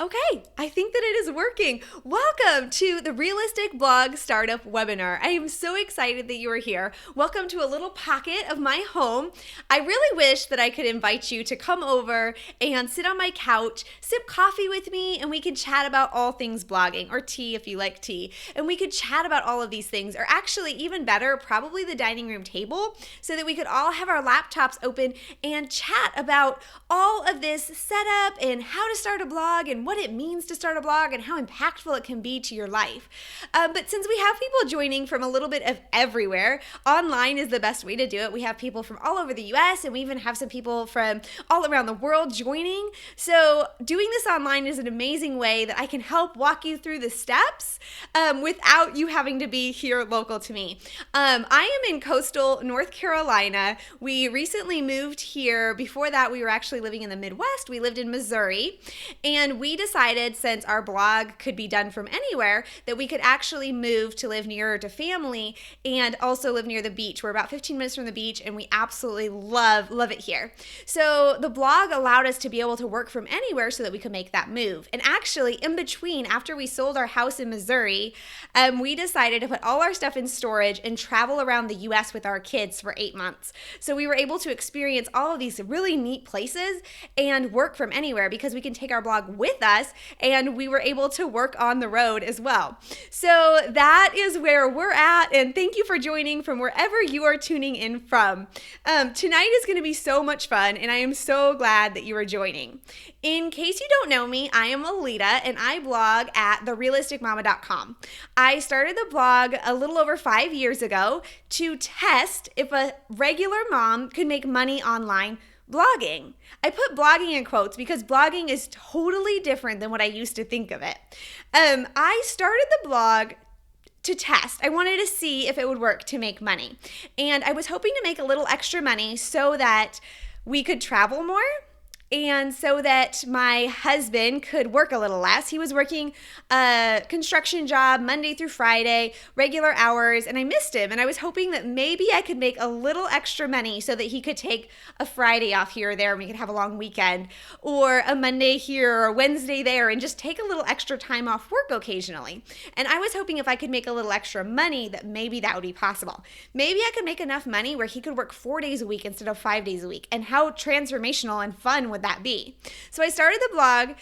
Okay, I think that it is working. Welcome to the Realistic Blog Startup Webinar. I am so excited that you are here. Welcome to a little pocket of my home. I really wish that I could invite you to come over and sit on my couch, sip coffee with me, and we could chat about all things blogging, or tea if you like tea. And we could chat about all of these things, or actually even better, probably the dining room table, so that we could all have our laptops open and chat about all of this setup and how to start a blog and what it means to start a blog and how impactful it can be to your life. But since we have people joining from a little bit of everywhere, online is the best way to do it. We have people from all over the US, and we even have some people from all around the world joining. So doing this online is an amazing way that I can help walk you through the steps without you having to be here local to me. I am in coastal North Carolina. We recently moved here. Before that, we were actually living in the Midwest. We lived in Missouri, and we decided, since our blog could be done from anywhere, that we could actually move to live nearer to family and also live near the beach. We're about 15 minutes from the beach, and we absolutely love it here. So the blog allowed us to be able to work from anywhere so that we could make that move. And actually, in between, after we sold our house in Missouri, we decided to put all our stuff in storage and travel around the US with our kids for 8 months. So we were able to experience all of these really neat places and work from anywhere because we can take our blog with us, and we were able to work on the road as well. So that is where we're at, and thank you for joining from wherever you are tuning in from. Tonight is going to be so much fun, and I am so glad that you are joining. In case you don't know me, I am Alita, and I blog at therealisticmama.com. I started the blog a little over 5 years ago to test if a regular mom could make money online blogging. I put blogging in quotes because blogging is totally different than what I used to think of it. I started the blog to test. I wanted to see if it would work to make money. And I was hoping to make a little extra money so that we could travel more, and so that my husband could work a little less. He was working a construction job Monday through Friday, regular hours, and I missed him. And I was hoping that maybe I could make a little extra money so that he could take a Friday off here or there and we could have a long weekend, or a Monday here or a Wednesday there, and just take a little extra time off work occasionally. And I was hoping if I could make a little extra money that maybe that would be possible. Maybe I could make enough money where he could work 4 days a week instead of 5 days a week. And how transformational and fun would that be? So I started the blog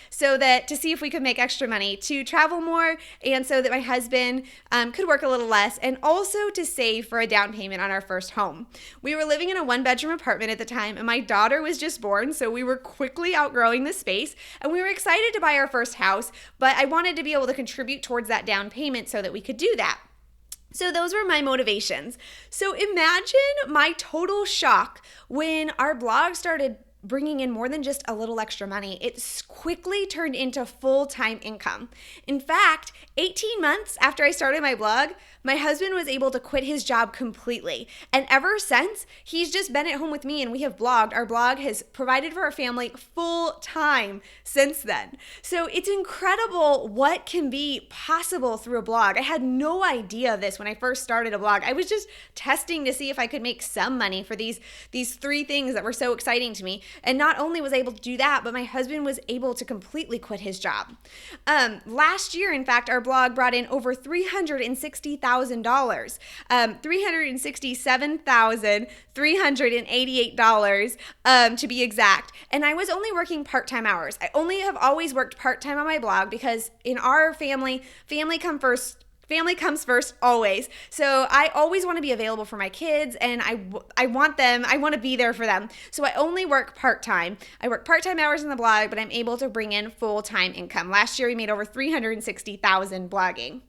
to see if we could make extra money, to travel more, and so that my husband could work a little less, and also to save for a down payment on our first home. We were living in a 1-bedroom apartment at the time, and my daughter was just born, so we were quickly outgrowing the space, and we were excited to buy our first house, but I wanted to be able to contribute towards that down payment so that we could do that. So those were my motivations. So imagine my total shock when our blog started bringing in more than just a little extra money. It quickly turned into full-time income. In fact, 18 months after I started my blog, my husband was able to quit his job completely. And ever since, he's just been at home with me, and we have blogged. Our blog has provided for our family full-time since then. So it's incredible what can be possible through a blog. I had no idea of this when I first started a blog. I was just testing to see if I could make some money for these 3 things that were so exciting to me. And not only was I able to do that, but my husband was able to completely quit his job. Last year, in fact, our blog brought in over $360,000, $367,388 to be exact. And I was only working part-time hours. I only have always worked part-time on my blog because in our family comes first. Family comes first always. So I always want to be available for my kids, and I want to be there for them. So I only work part-time. I work part-time hours in the blog, but I'm able to bring in full-time income. Last year we made over $360,000 blogging.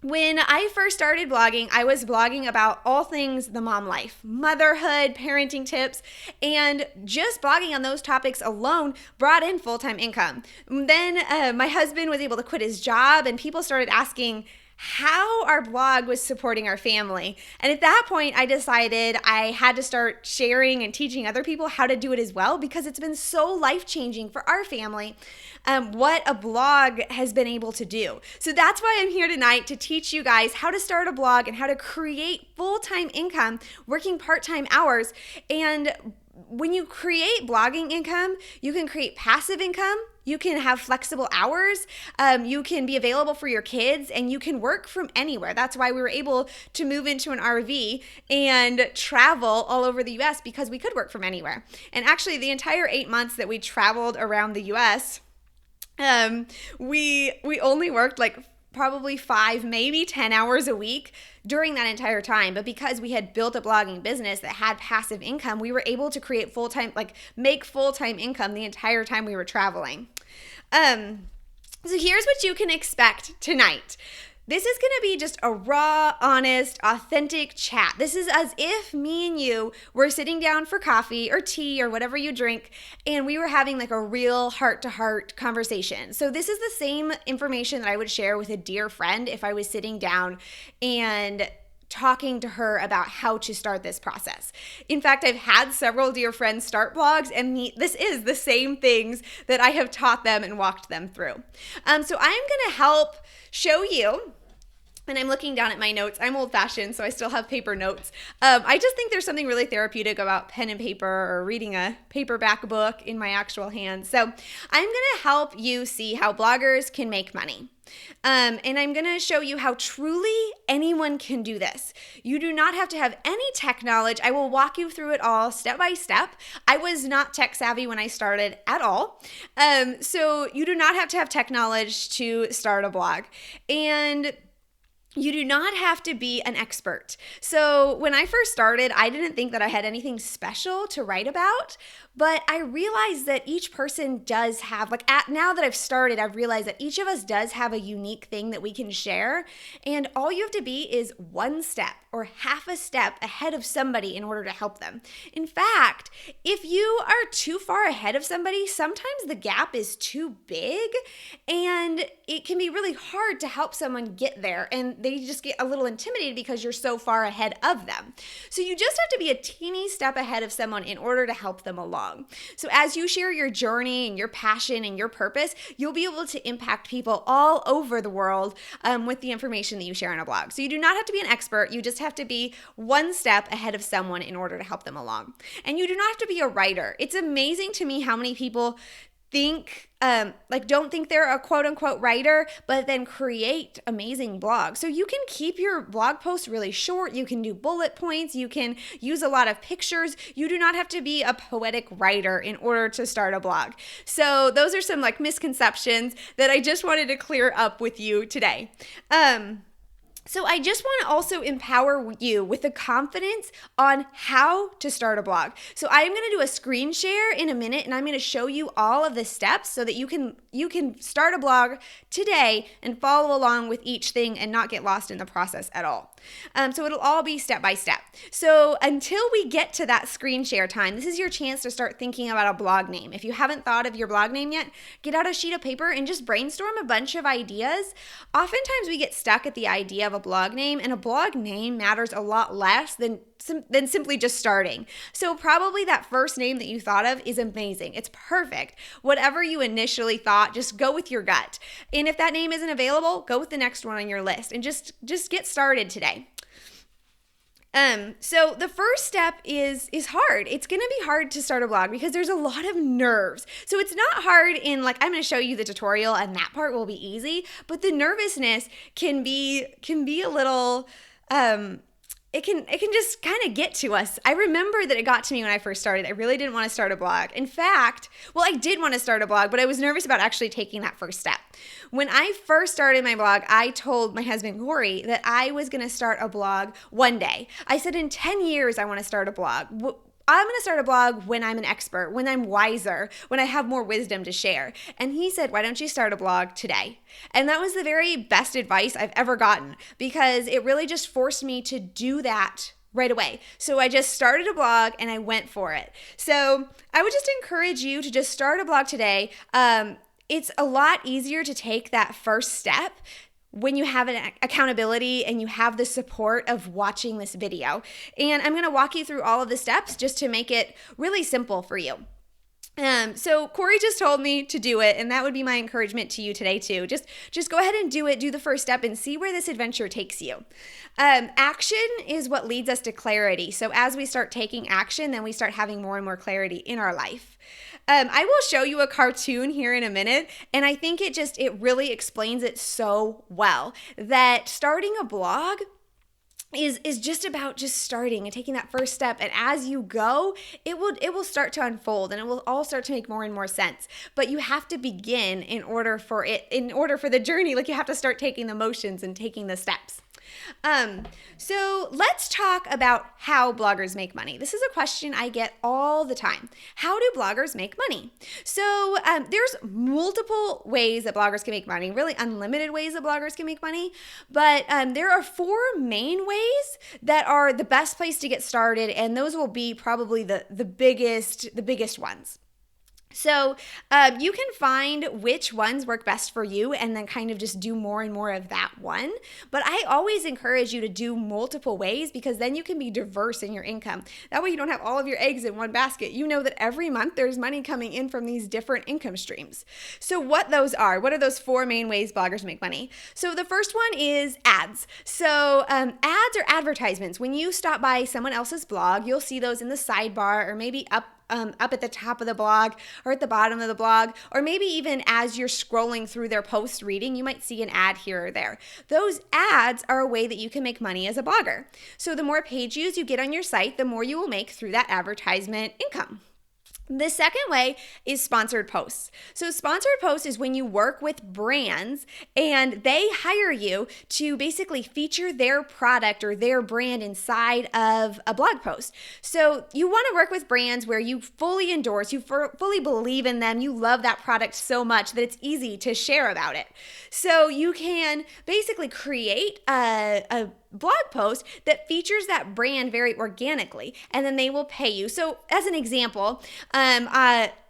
When I first started blogging, I was blogging about all things the mom life, motherhood, parenting tips, and just blogging on those topics alone brought in full-time income. Then my husband was able to quit his job, and people started asking how our blog was supporting our family. And at that point, I decided I had to start sharing and teaching other people how to do it as well, because it's been so life-changing for our family what a blog has been able to do. So that's why I'm here tonight, to teach you guys how to start a blog and how to create full-time income working part-time hours. And when you create blogging income, you can create passive income You can have flexible hours. You can be available for your kids, and you can work from anywhere. That's why we were able to move into an RV and travel all over the US, because we could work from anywhere. And actually, the entire 8 months that we traveled around the US, we only worked like probably 5, maybe 10 hours a week during that entire time. But because we had built a blogging business that had passive income, we were able to create make full-time income the entire time we were traveling. So here's what you can expect tonight. This is going to be just a raw, honest, authentic chat. This is as if me and you were sitting down for coffee or tea or whatever you drink, and we were having like a real heart-to-heart conversation. So this is the same information that I would share with a dear friend if I was sitting down and talking to her about how to start this process. In fact, I've had several dear friends start blogs, and this is the same things that I have taught them and walked them through. So I'm going to help show you, and I'm looking down at my notes. I'm old-fashioned, so I still have paper notes. I just think there's something really therapeutic about pen and paper or reading a paperback book in my actual hands. So I'm going to help you see how bloggers can make money. And I'm going to show you how truly anyone can do this. You do not have to have any tech knowledge. I will walk you through it all step by step. I was not tech savvy when I started at all. So you do not have to have tech knowledge to start a blog. And you do not have to be an expert. So when I first started, I didn't think that I had anything special to write about, but I realized that each person does have, now that I've started, I've realized that each of us does have a unique thing that we can share. And all you have to be is one step or half a step ahead of somebody in order to help them. In fact, if you are too far ahead of somebody, sometimes the gap is too big and it can be really hard to help someone get there. And they just get a little intimidated because you're so far ahead of them. So you just have to be a teeny step ahead of someone in order to help them along. So as you share your journey and your passion and your purpose, you'll be able to impact people all over the world with the information that you share on a blog. So you do not have to be an expert. You just have to be one step ahead of someone in order to help them along. And you do not have to be a writer. It's amazing to me how many people don't think they're a quote unquote writer, but then create amazing blogs. So you can keep your blog posts really short. You can do bullet points. You can use a lot of pictures. You do not have to be a poetic writer in order to start a blog. So those are some misconceptions that I just wanted to clear up with you today. So I just want to also empower you with the confidence on how to start a blog. So I am going to do a screen share in a minute, and I'm going to show you all of the steps so that you can start a blog today and follow along with each thing and not get lost in the process at all. So it'll all be step by step. So until we get to that screen share time, this is your chance to start thinking about a blog name. If you haven't thought of your blog name yet, get out a sheet of paper and just brainstorm a bunch of ideas. Oftentimes we get stuck at the idea of a blog name, and a blog name matters a lot less than simply just starting. So probably that first name that you thought of is amazing. It's perfect. Whatever you initially thought, just go with your gut. And if that name isn't available, go with the next one on your list and just get started today. So the first step is hard. It's going to be hard to start a blog because there's a lot of nerves. So it's not hard in I'm going to show you the tutorial and that part will be easy, but the nervousness can be a little, it can just kind of get to us. I remember that it got to me when I first started. I really didn't want to start a blog. In fact, I did want to start a blog, but I was nervous about actually taking that first step. When I first started my blog, I told my husband, Corey, that I was going to start a blog one day. I said, in 10 years, I want to start a blog. I'm going to start a blog when I'm an expert, when I'm wiser, when I have more wisdom to share. And he said, why don't you start a blog today? And that was the very best advice I've ever gotten because it really just forced me to do that right away. So I just started a blog and I went for it. So I would just encourage you to just start a blog today. It's a lot easier to take that first step when you have an accountability and you have the support of watching this video. And I'm going to walk you through all of the steps just to make it really simple for you. So Corey just told me to do it, and that would be my encouragement to you today too. Just go ahead and do it, do the first step and see where this adventure takes you. Action is what leads us to clarity. So as we start taking action, then we start having more and more clarity in our life. I will show you a cartoon here in a minute, and I think it really explains it so well that starting a blog is just about just starting and taking that first step, and as you go it will start to unfold and it will all start to make more and more sense. But you have to begin in order for the journey. Like, you have to start taking the motions and taking the steps. So let's talk about how bloggers make money. This is a question I get all the time. How do bloggers make money? So there's multiple ways that bloggers can make money, really unlimited ways that bloggers can make money. But there are 4 main ways that are the best place to get started, and those will be probably the biggest ones. So you can find which ones work best for you and then kind of just do more and more of that one. But I always encourage you to do multiple ways, because then you can be diverse in your income. That way you don't have all of your eggs in one basket. You know that every month there's money coming in from these different income streams. So what are those 4 main ways bloggers make money? So the first one is ads. So ads are advertisements. When you stop by someone else's blog, you'll see those in the sidebar or maybe up at the top of the blog or at the bottom of the blog, or maybe even as you're scrolling through their posts reading, you might see an ad here or there. Those ads are a way that you can make money as a blogger. So the more page views you get on your site, the more you will make through that advertisement income. The second way is sponsored posts. So sponsored posts is when you work with brands and they hire you to basically feature their product or their brand inside of a blog post. So you want to work with brands where you fully endorse, you fully believe in them, you love that product so much that it's easy to share about it. So you can basically create a blog post that features that brand very organically, and then they will pay you. So as an example,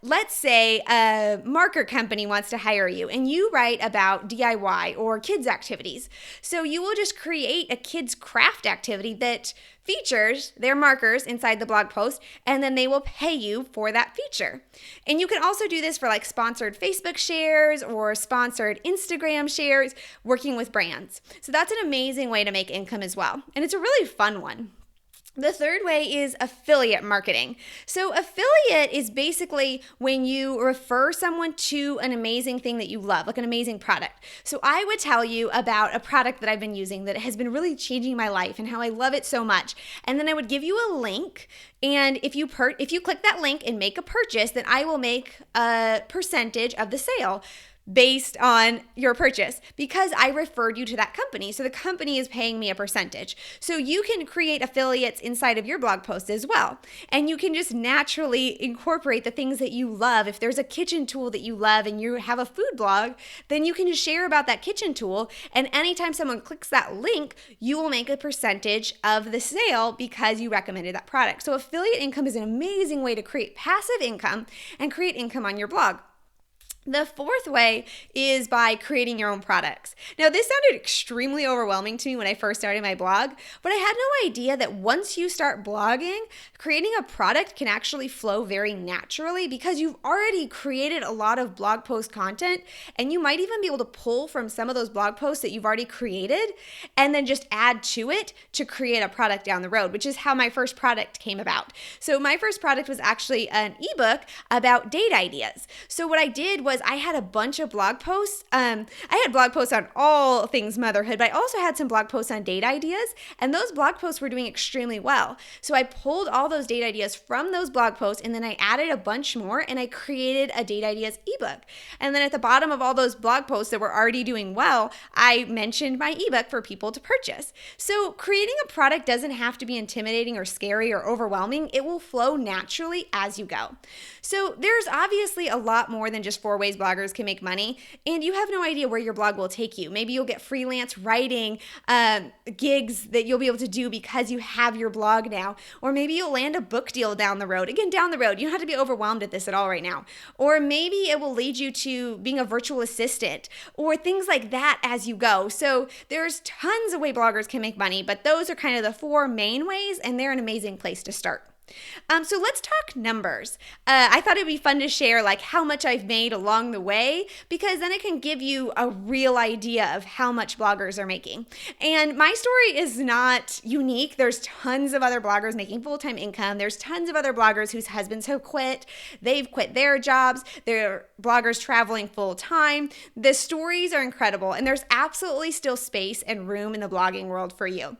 let's say a marker company wants to hire you and you write about DIY or kids activities. So you will just create a kids craft activity that features their markers inside the blog post, and then they will pay you for that feature. And you can also do this for like sponsored Facebook shares or sponsored Instagram shares, working with brands. So that's an amazing way to make income as well. And it's a really fun one. The third way is affiliate marketing. So affiliate is basically when you refer someone to an amazing thing that you love, like an amazing product. So I would tell you about a product that I've been using that has been really changing my life and how I love it so much. And then I would give you a link, and if you click that link and make a purchase, then I will make a percentage of the sale based on your purchase, because I referred you to that company. So the company is paying me a percentage. So you can create affiliates inside of your blog post as well. And you can just naturally incorporate the things that you love. If there's a kitchen tool that you love and you have a food blog, then you can just share about that kitchen tool. And anytime someone clicks that link, you will make a percentage of the sale because you recommended that product. So affiliate income is an amazing way to create passive income and create income on your blog. The fourth way is by creating your own products. Now, this sounded extremely overwhelming to me when I first started my blog, but I had no idea that once you start blogging, creating a product can actually flow very naturally, because you've already created a lot of blog post content, and you might even be able to pull from some of those blog posts that you've already created and then just add to it to create a product down the road, which is how my first product came about. So my first product was actually an ebook about date ideas. So what I did was I had a bunch of blog posts. I had blog posts on all things motherhood, but I also had some blog posts on date ideas, and those blog posts were doing extremely well. So I pulled all those date ideas from those blog posts, and then I added a bunch more, and I created a date ideas ebook. And then at the bottom of all those blog posts that were already doing well, I mentioned my ebook for people to purchase. So creating a product doesn't have to be intimidating or scary or overwhelming. It will flow naturally as you go. So there's obviously a lot more than just 4 ways bloggers can make money, and you have no idea where your blog will take you. Maybe you'll get freelance writing gigs that you'll be able to do because you have your blog now, or maybe you'll land a book deal down the road. Again, down the road. You don't have to be overwhelmed at this at all right now. Or maybe it will lead you to being a virtual assistant or things like that as you go. So there's tons of ways bloggers can make money, but those are kind of the 4 main ways, and they're an amazing place to start. So let's talk numbers. I thought it'd be fun to share like how much I've made along the way, because then it can give you a real idea of how much bloggers are making. And my story is not unique. There's tons of other bloggers making full-time income. There's tons of other bloggers whose husbands have quit. They've quit their jobs. They're bloggers traveling full-time. The stories are incredible, and there's absolutely still space and room in the blogging world for you.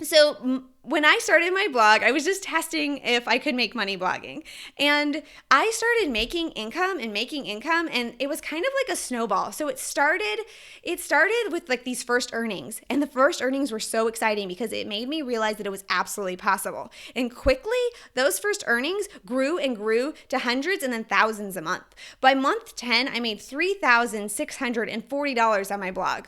So when I started my blog, I was just testing if I could make money blogging. And I started making income, and it was kind of like a snowball. So it started with like these first earnings. And the first earnings were so exciting because it made me realize that it was absolutely possible. And quickly, those first earnings grew and grew to hundreds and then thousands a month. By month 10, I made $3,640 on my blog.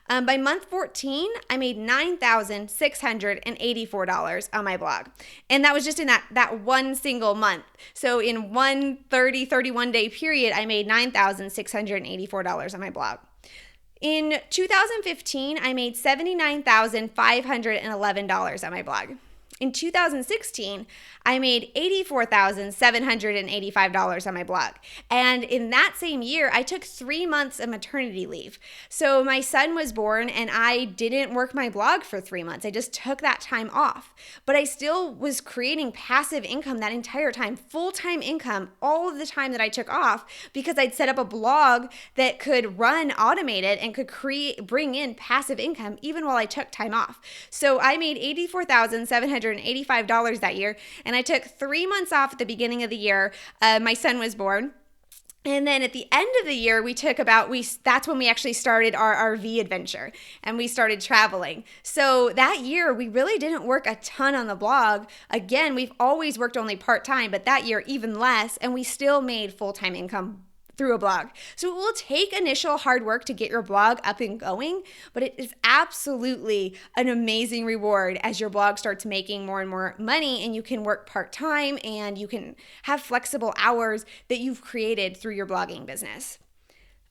By month 14, I made $9,684 on my blog. And that was just in that one single month. So in one 31 day period, I made $9,684 on my blog. In 2015, I made $79,511 on my blog. In 2016, I made $84,785 on my blog. And in that same year, I took 3 months of maternity leave. So my son was born and I didn't work my blog for 3 months. I just took that time off. But I still was creating passive income that entire time, full-time income, all of the time that I took off, because I'd set up a blog that could run automated and could bring in passive income even while I took time off. So I made $84,785 that year, and I took 3 months off at the beginning of the year. My son was born. And then at the end of the year, that's when we actually started our RV adventure and we started traveling. So that year, we really didn't work a ton on the blog. Again, we've always worked only part-time, but that year even less, and we still made full-time income through a blog. So it will take initial hard work to get your blog up and going, but it is absolutely an amazing reward as your blog starts making more and more money, and you can work part-time and you can have flexible hours that you've created through your blogging business.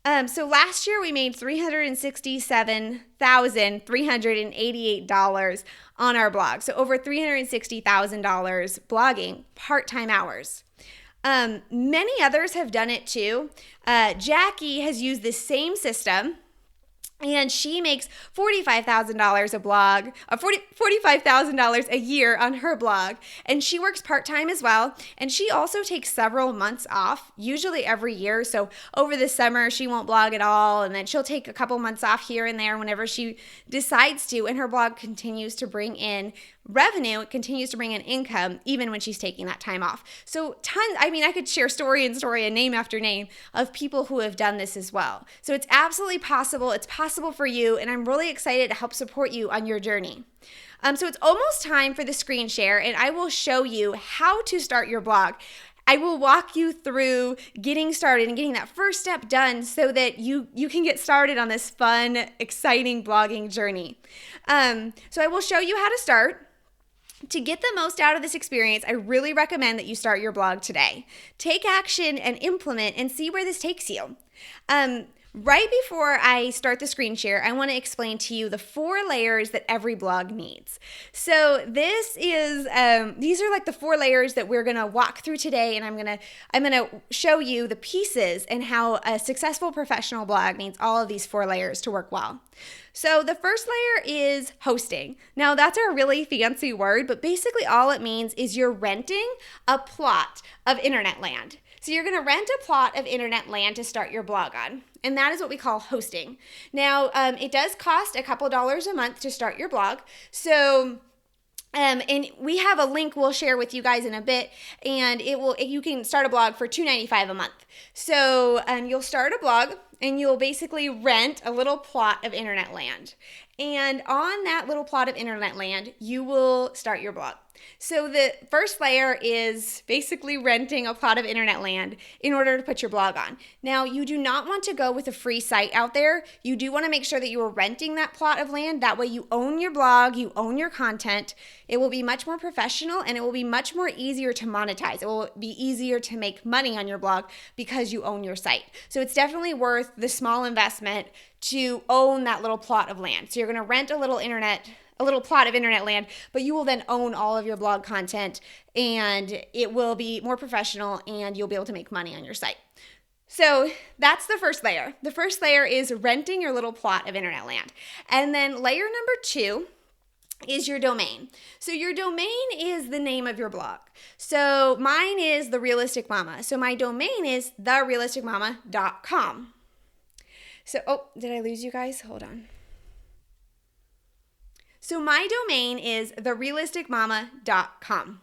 So last year we made $367,388 on our blog. So over $360,000 blogging part-time hours. Many others have done it too. Jackie has used this same system, and she makes $45,000 a year on her blog, and she works part-time as well, and she also takes several months off, usually every year. So over the summer, she won't blog at all, and then she'll take a couple months off here and there whenever she decides to, and her blog continues to bring in revenue. It continues to bring in income even when she's taking that time off. So I could share story and name after name of people who have done this as well. So it's absolutely possible. It's possible for you, and I'm really excited to help support you on your journey. So it's almost time for the screen share, and I will show you how to start your blog. I will walk you through getting started and getting that first step done so that you can get started on this fun, exciting blogging journey. So I will show you how to start. To get the most out of this experience, I really recommend that you start your blog today. Take action and implement and see where this takes you. Right before I start the screen share, I want to explain to you the 4 layers that every blog needs. So these are like the 4 layers that we're going to walk through today, and I'm going to show you the pieces and how a successful professional blog needs all of these 4 layers to work well. So the first layer is hosting. Now that's a really fancy word, but basically all it means is you're renting a plot of internet land. So you're going to rent a plot of internet land to start your blog on, and that is what we call hosting. Now, it does cost a couple dollars a month to start your blog. So and we have a link we'll share with you guys in a bit, and you can start a blog for $2.95 a month. So you'll start a blog, and you'll basically rent a little plot of internet land. And on that little plot of internet land, you will start your blog. So the first layer is basically renting a plot of internet land in order to put your blog on. Now, you do not want to go with a free site out there. You do want to make sure that you are renting that plot of land. That way you own your blog, you own your content. It will be much more professional, and it will be much more easier to monetize. It will be easier to make money on your blog because you own your site. So it's definitely worth the small investment to own that little plot of land. So you're going to rent a little internet a little plot of internet land, but you will then own all of your blog content and it will be more professional and you'll be able to make money on your site. So that's the first layer. The first layer is renting your little plot of internet land. And then layer number 2 is your domain. So your domain is the name of your blog. So mine is The Realistic Mama. So my domain is therealisticmama.com. So, did I lose you guys? Hold on. So my domain is therealisticmama.com.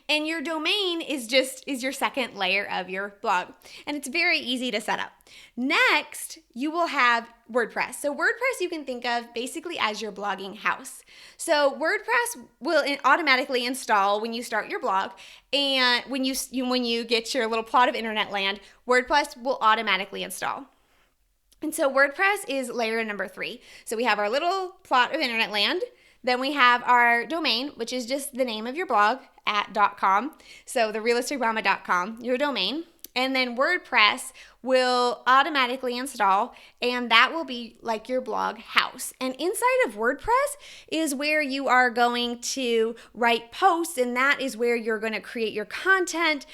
And your domain is your second layer of your blog. And it's very easy to set up. Next, you will have WordPress. So WordPress you can think of basically as your blogging house. So WordPress will automatically install when you start your blog. And when you get your little plot of internet land, WordPress will automatically install. And so WordPress is layer number 3. So we have our little plot of internet land. Then we have our domain, which is just the name of your blog at .com. So therealisticmama.com, your domain. And then WordPress will automatically install, and that will be like your blog house. And inside of WordPress is where you are going to write posts, and that is where you're going to create your content.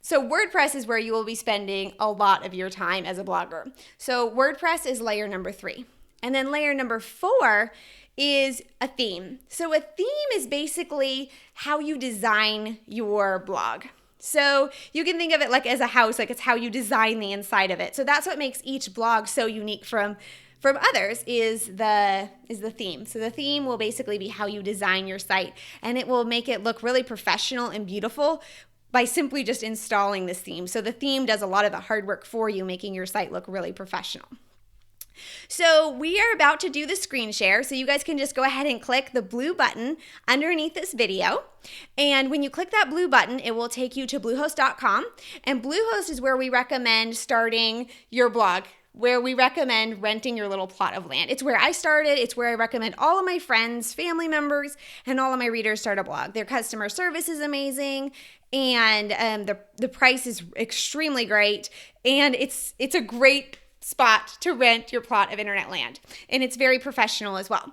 So WordPress is where you will be spending a lot of your time as a blogger. So WordPress is layer number 3. And then layer number 4 is a theme. So a theme is basically how you design your blog. So you can think of it like as a house, like it's how you design the inside of it. So that's what makes each blog so unique from others is the theme. So the theme will basically be how you design your site, and it will make it look really professional and beautiful by simply just installing this theme. So the theme does a lot of the hard work for you, making your site look really professional. So we are about to do the screen share, so you guys can just go ahead and click the blue button underneath this video. And when you click that blue button, it will take you to Bluehost.com. And Bluehost is where we recommend starting your blog, where we recommend renting your little plot of land. It's where I started. It's where I recommend all of my friends, family members, and all of my readers start a blog. Their customer service is amazing, and the price is extremely great, and it's a great spot to rent your plot of internet land, and it's very professional as well.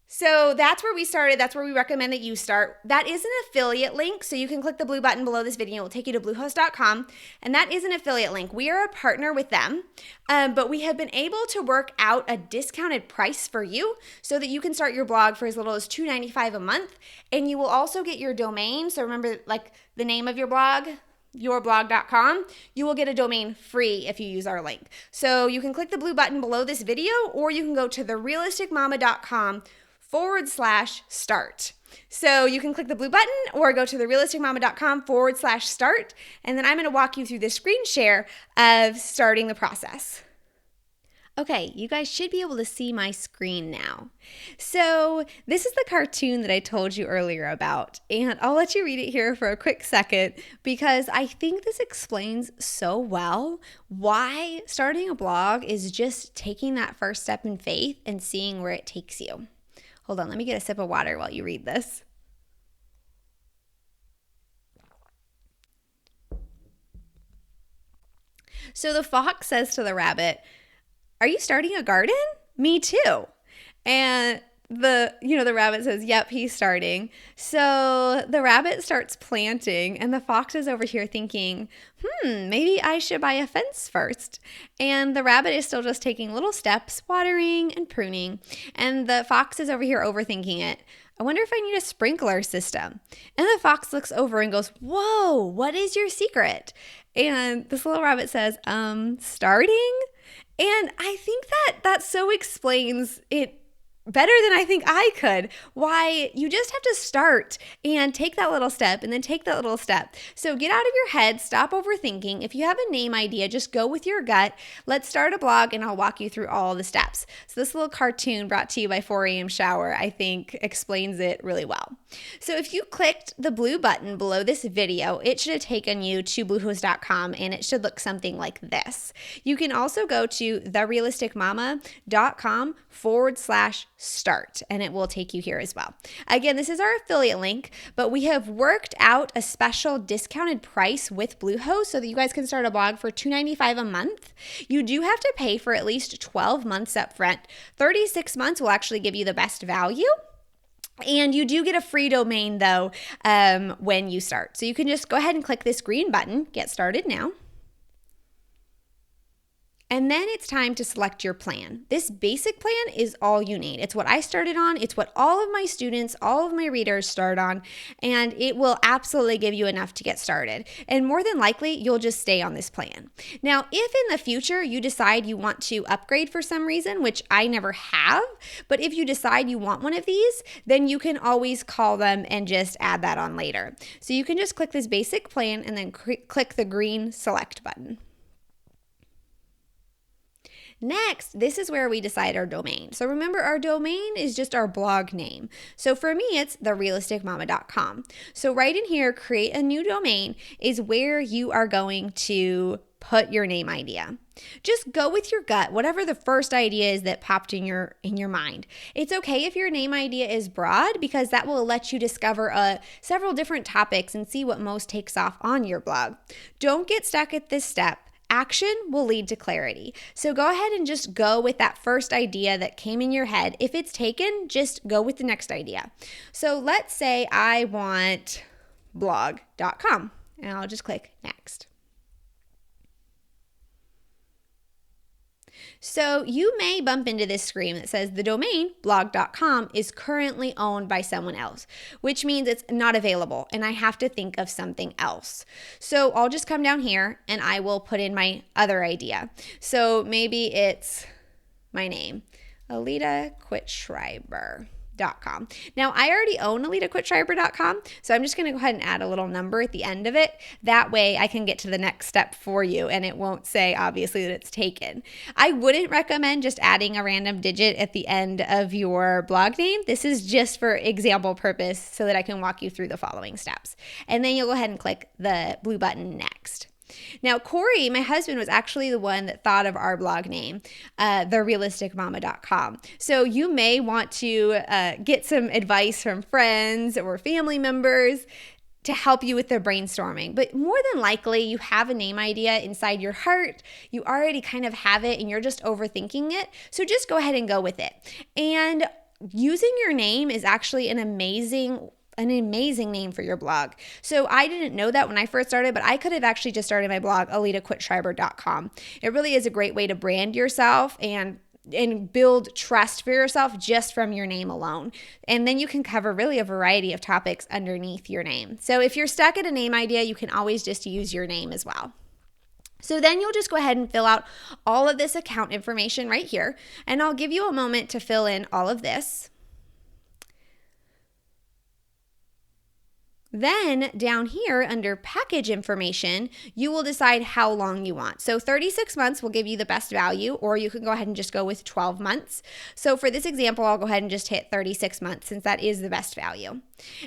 So that's where we started. That's where we recommend that you start. That is an affiliate link, so you can click the blue button below this video. It will take you to Bluehost.com, and that is an affiliate link. We are a partner with them, but we have been able to work out a discounted price for you so that you can start your blog for as little as $2.95 a month, and you will also get your domain. So remember, like the name of your blog, yourblog.com, you will get a domain free if you use our link. So you can click the blue button below this video, or you can go to therealisticmama.com/start. So you can click the blue button or go to therealisticmama.com/start, and then I'm going to walk you through the screen share of starting the process. Okay, you guys should be able to see my screen now. So this is the cartoon that I told you earlier about, and I'll let you read it here for a quick second because I think this explains so well why starting a blog is just taking that first step in faith and seeing where it takes you. Hold on, let me get a sip of water while you read this. So the fox says to the rabbit, "Are you starting a garden? Me too." And the rabbit says, "Yep, he's starting." So the rabbit starts planting, and the fox is over here thinking, maybe I should buy a fence first. And the rabbit is still just taking little steps, watering and pruning. And the fox is over here overthinking it. I wonder if I need a sprinkler system. And the fox looks over and goes, "Whoa, what is your secret?" And this little rabbit says, starting? And I think that so explains it better than I think I could, why you just have to start and take that little step and then take that little step. So get out of your head, stop overthinking. If you have a name idea, just go with your gut. Let's start a blog and I'll walk you through all the steps. So this little cartoon brought to you by 4 a.m. Shower, I think explains it really well. So if you clicked the blue button below this video, it should have taken you to Bluehost.com, and it should look something like this. You can also go to therealisticmama.com/ start, and it will take you here as well. Again, this is our affiliate link, but we have worked out a special discounted price with Bluehost so that you guys can start a blog for $2.95 a month. You do have to pay for at least 12 months up front. 36 months will actually give you the best value. And you do get a free domain though when you start. So you can just go ahead and click this green button, get started now. And then it's time to select your plan. This basic plan is all you need. It's what I started on. It's what all of my students, all of my readers start on, and it will absolutely give you enough to get started. And more than likely, you'll just stay on this plan. Now, if in the future you decide you want to upgrade for some reason, which I never have, but if you decide you want one of these, then you can always call them and just add that on later. So you can just click this basic plan and then click the green select button. Next, this is where we decide our domain. So remember, our domain is just our blog name. So for me, it's therealisticmama.com. So right in here, create a new domain is where you are going to put your name idea. Just go with your gut, whatever the first idea is that popped in your mind. It's okay if your name idea is broad because that will let you discover several different topics and see what most takes off on your blog. Don't get stuck at this step. Action will lead to clarity. So go ahead and just go with that first idea that came in your head. If it's taken, just go with the next idea. So let's say I want blog.com, and I'll just click next. So you may bump into this screen that says the domain blog.com is currently owned by someone else, which means it's not available and I have to think of something else. So I'll just come down here and I will put in my other idea. So maybe it's my name, AlitaQuitschreiber.com. Now, I already own AlitaQuitschreiber.com, so I'm just going to go ahead and add a little number at the end of it. That way I can get to the next step for you and it won't say obviously that it's taken. I wouldn't recommend just adding a random digit at the end of your blog name. This is just for example purpose so that I can walk you through the following steps. And then you'll go ahead and click the blue button next. Now, Corey, my husband, was actually the one that thought of our blog name, therealisticmama.com. So you may want to get some advice from friends or family members to help you with the brainstorming. But more than likely, you have a name idea inside your heart. You already kind of have it and you're just overthinking it. So just go ahead and go with it. And using your name is actually an amazing name for your blog. So I didn't know that when I first started, but I could have actually just started my blog, AlitaQuitschreiber.com. It really is a great way to brand yourself and build trust for yourself just from your name alone. And then you can cover really a variety of topics underneath your name. So if you're stuck at a name idea, you can always just use your name as well. So then you'll just go ahead and fill out all of this account information right here. And I'll give you a moment to fill in all of this. Then down here under package information, you will decide how long you want. So 36 months will give you the best value, or you can go ahead and just go with 12 months. So for this example, I'll go ahead and just hit 36 months since that is the best value.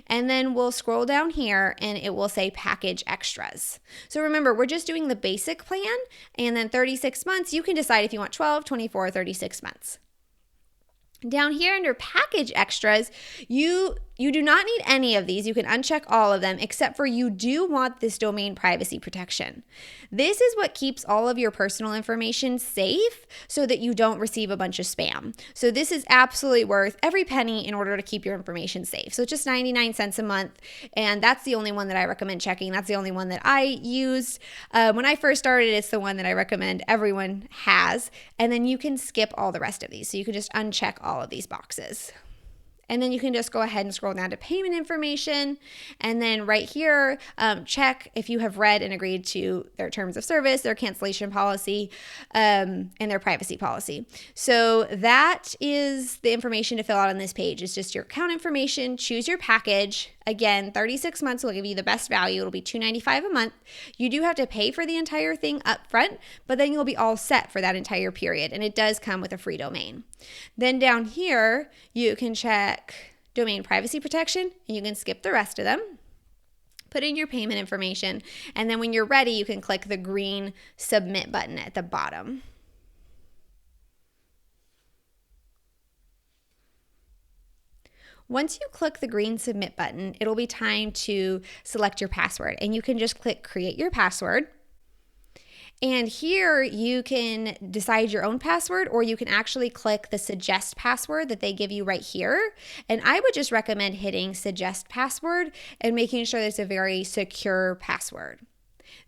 And then we'll scroll down here and it will say package extras. So remember, we're just doing the basic plan, and then 36 months, you can decide if you want 12, 24, or 36 months. Down here under package extras, you do not need any of these. You can uncheck all of them except for you do want this domain privacy protection. This is what keeps all of your personal information safe so that you don't receive a bunch of spam. So this is absolutely worth every penny in order to keep your information safe. So it's just 99 cents a month, and that's the only one that I recommend checking. That's the only one that I used. When I first started, it's the one that I recommend everyone has, and then you can skip all the rest of these. So you can just uncheck all of these boxes. And then you can just go ahead and scroll down to payment information. And then right here, check if you have read and agreed to their terms of service, their cancellation policy, and their privacy policy. So that is the information to fill out on this page. It's just your account information, choose your package. Again, 36 months will give you the best value. It'll be $2.95 a month. You do have to pay for the entire thing up front, but then you'll be all set for that entire period. And it does come with a free domain. Then down here, you can check domain privacy protection, and you can skip the rest of them. Put in your payment information, and then when you're ready, you can click the green submit button at the bottom. Once you click the green submit button, it'll be time to select your password, and you can just click create your password. And here you can decide your own password, or you can actually click the suggest password that they give you right here. And I would just recommend hitting suggest password and making sure that it's a very secure password.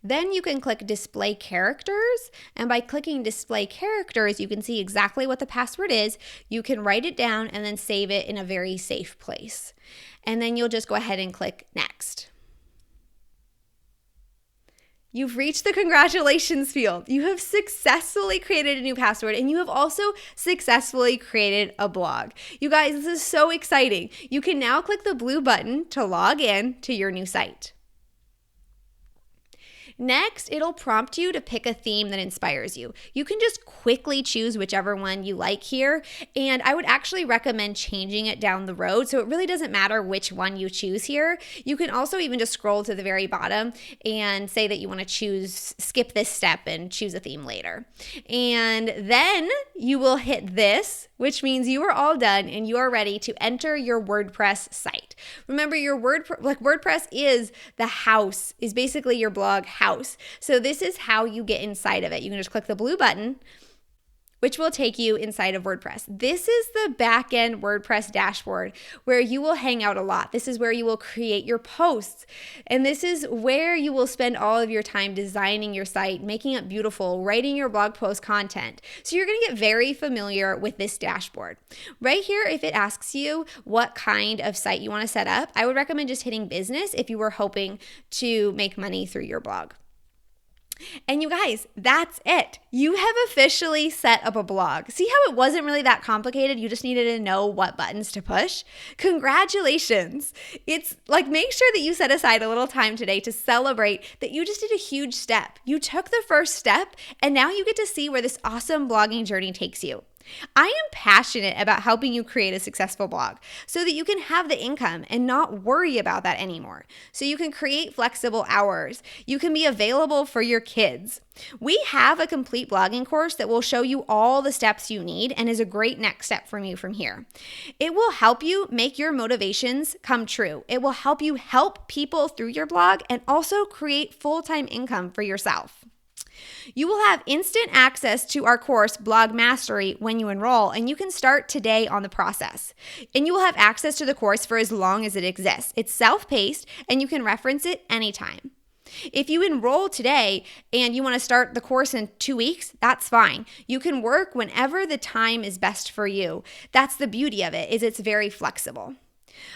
Then you can click display characters, and by clicking display characters, you can see exactly what the password is. You can write it down and then save it in a very safe place. And then you'll just go ahead and click next. You've reached the congratulations field. You have successfully created a new password, and you have also successfully created a blog. You guys, this is so exciting. You can now click the blue button to log in to your new site. Next, it'll prompt you to pick a theme that inspires you. You can just quickly choose whichever one you like here, and I would actually recommend changing it down the road, so it really doesn't matter which one you choose here. You can also even just scroll to the very bottom and say that you want to skip this step and choose a theme later. And then you will hit this, which means you are all done and you are ready to enter your WordPress site. Remember, your WordPress is the house, is basically your blog house. So this is how you get inside of it. You can just click the blue button, which will take you inside of WordPress. This is the back-end WordPress dashboard where you will hang out a lot. This is where you will create your posts. And this is where you will spend all of your time designing your site, making it beautiful, writing your blog post content. So you're gonna get very familiar with this dashboard. Right here, if it asks you what kind of site you wanna set up, I would recommend just hitting business if you were hoping to make money through your blog. And you guys, that's it. You have officially set up a blog. See how it wasn't really that complicated? You just needed to know what buttons to push. Congratulations. It's like, make sure that you set aside a little time today to celebrate that you just did a huge step. You took the first step, and now you get to see where this awesome blogging journey takes you. I am passionate about helping you create a successful blog so that you can have the income and not worry about that anymore. So you can create flexible hours. You can be available for your kids. We have a complete blogging course that will show you all the steps you need and is a great next step from you from here. It will help you make your motivations come true. It will help you help people through your blog and also create full-time income for yourself. You will have instant access to our course, Blog Mastery, when you enroll, and you can start today on the process. And you will have access to the course for as long as it exists. It's self-paced, and you can reference it anytime. If you enroll today and you want to start the course in 2 weeks, that's fine. You can work whenever the time is best for you. That's the beauty of it, is it's very flexible.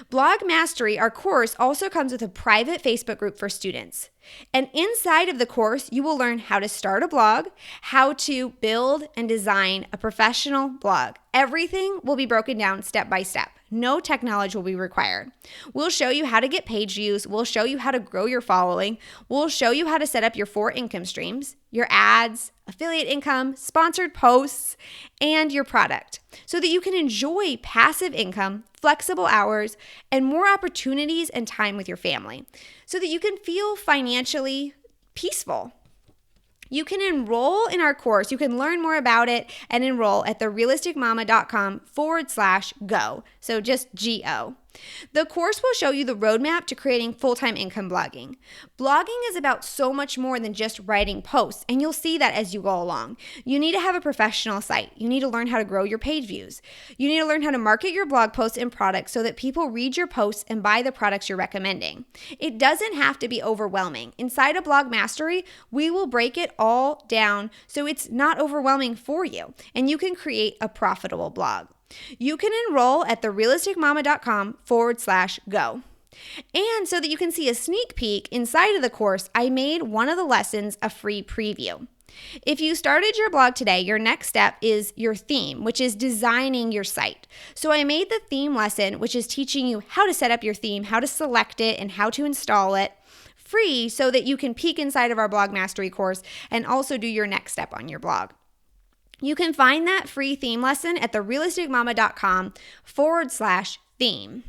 Blog Mastery, our course, also comes with a private Facebook group for students. And inside of the course, you will learn how to start a blog, how to build and design a professional blog. Everything will be broken down step by step. No tech knowledge will be required. We'll show you how to get page views. We'll show you how to grow your following. We'll show you how to set up your 4 income streams, your ads, affiliate income, sponsored posts, and your product so that you can enjoy passive income, flexible hours, and more opportunities and time with your family so that you can feel financially peaceful. You can enroll in our course. You can learn more about it and enroll at therealisticmama.com/go. So just G-O. The course will show you the roadmap to creating full-time income blogging. Blogging is about so much more than just writing posts, and you'll see that as you go along. You need to have a professional site. You need to learn how to grow your page views. You need to learn how to market your blog posts and products so that people read your posts and buy the products you're recommending. It doesn't have to be overwhelming. Inside of Blog Mastery, we will break it all down so it's not overwhelming for you, and you can create a profitable blog. You can enroll at therealisticmama.com/go. And so that you can see a sneak peek inside of the course, I made one of the lessons a free preview. If you started your blog today, your next step is your theme, which is designing your site. So I made the theme lesson, which is teaching you how to set up your theme, how to select it, and how to install it free so that you can peek inside of our Blog Mastery course and also do your next step on your blog. You can find that free theme lesson at therealisticmama.com/theme.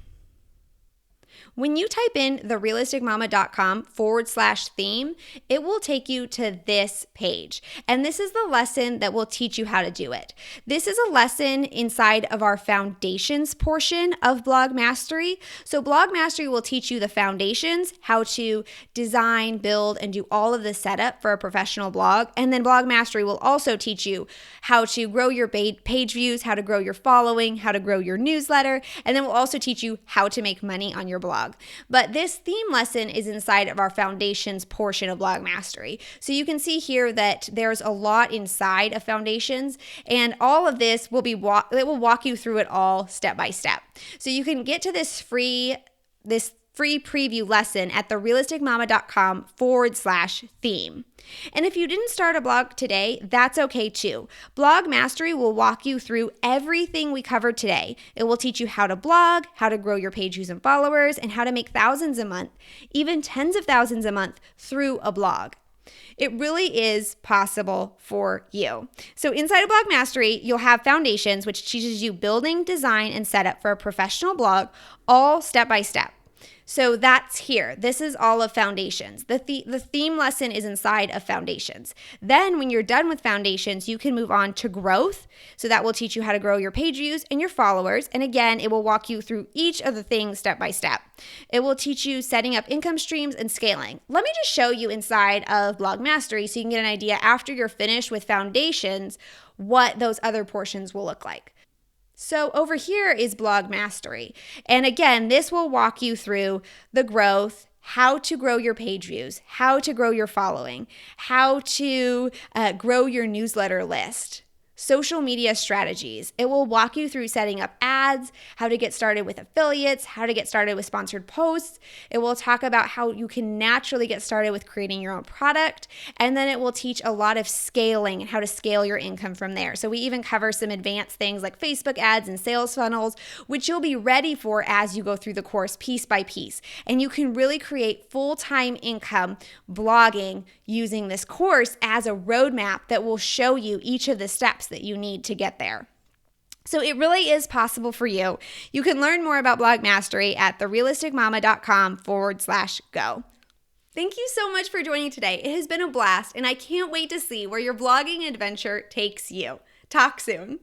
When you type in therealisticmama.com/theme, it will take you to this page. And this is the lesson that will teach you how to do it. This is a lesson inside of our foundations portion of Blog Mastery. So Blog Mastery will teach you the foundations, how to design, build, and do all of the setup for a professional blog. And then Blog Mastery will also teach you how to grow your page views, how to grow your following, how to grow your newsletter, and then we'll also teach you how to make money on your blog. But this theme lesson is inside of our foundations portion of Blog Mastery. So you can see here that there's a lot inside of foundations, and all of this will it will walk you through it all step by step. So you can get to this free preview lesson at therealisticmama.com/theme. And if you didn't start a blog today, that's okay too. Blog Mastery will walk you through everything we covered today. It will teach you how to blog, how to grow your page views and followers, and how to make thousands a month, even tens of thousands a month through a blog. It really is possible for you. So inside of Blog Mastery, you'll have Foundations, which teaches you building, design, and setup for a professional blog, all step by step. So that's here. This is all of Foundations. The theme lesson is inside of Foundations. Then when you're done with Foundations, you can move on to Growth. So that will teach you how to grow your page views and your followers. And again, it will walk you through each of the things step by step. It will teach you setting up income streams and scaling. Let me just show you inside of Blog Mastery so you can get an idea after you're finished with Foundations what those other portions will look like. So over here is Blog Mastery. And again, this will walk you through the growth, how to grow your page views, how to grow your following, how to grow your newsletter list, social media strategies. It will walk you through setting up ads, how to get started with affiliates, how to get started with sponsored posts. It will talk about how you can naturally get started with creating your own product. And then it will teach a lot of scaling and how to scale your income from there. So we even cover some advanced things like Facebook ads and sales funnels, which you'll be ready for as you go through the course piece by piece. And you can really create full-time income blogging using this course as a roadmap that will show you each of the steps that you need to get there. So it really is possible for you. You can learn more about Blog Mastery at therealisticmama.com/go. Thank you so much for joining today. It has been a blast, and I can't wait to see where your blogging adventure takes you. Talk soon.